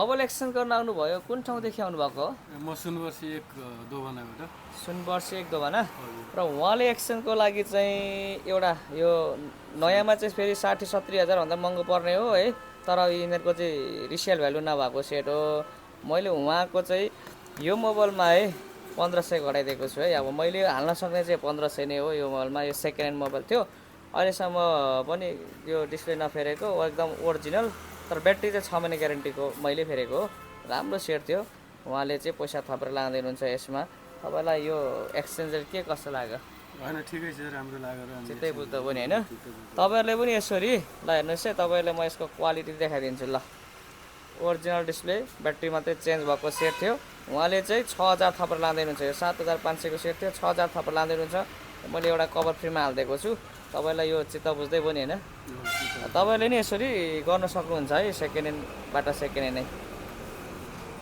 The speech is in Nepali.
मोबाइल एक्सचेन्ज गर्न आउनुभयो कुन ठाउँदेखि आउनुभएको हो? म सुनवर्सी 1 दोभानाबाट। सुनवर्सी 1 दोभाना। हजुर। र उहाँले एक्सचेन्जको लागि चाहिँ एउटा यो नयाँमा चाहिँ फेरि 60-70 हजारभन्दा महँगो पर्ने हो है, तर यिनीहरूको चाहिँ रिसेल भ्यालु नभएको सेट हो। मैले उहाँको चाहिँ यो मोबाइलमा है 1500 घटाइदिएको छु है। अब मैले हाल्न सक्ने चाहिँ 1500 नै हो यो मोबाइलमा। यो सेकेन्ड ह्यान्ड मोबाइल थियो, अहिलेसम्म पनि यो डिस्प्ले नफेरेको एकदम ओरिजिनल, तर ब्याट्री चाहिँ 6 महिना ग्यारेन्टीको मैले फेरेको हो। राम्रो सेट थियो। उहाँले चाहिँ पैसा थपेर लाँदै हुनुहुन्छ यसमा। तपाईँलाई यो एक्सचेन्ज के कस्तो लाग्यो? होइन ठिकै छ, राम्रो लागेर चित्तै बुझ्दा पनि होइन। तपाईँहरूले पनि यसरी ल हेर्नुहोस् है, तपाईँलाई म यसको क्वालिटी देखाइदिन्छु ल। ओरिजिनल डिस्प्ले, ब्याट्री मात्रै चेन्ज भएको सेट थियो। उहाँले चाहिँ 6000 थपेर लाँदै हुनुहुन्छ। यो 7500 को सेट थियो, 6000 थपेर लाँदै हुनुहुन्छ। मैले एउटा कभर फ्रीमा हालिदिएको छु। तपाईँलाई यो चित्त बुझ्दै पनि होइन। तपाईँले नि यसरी गर्न सक्नुहुन्छ है, सेकेन्ड ह्यान्डबाट सेकेन्ड ह्यान्ड नै।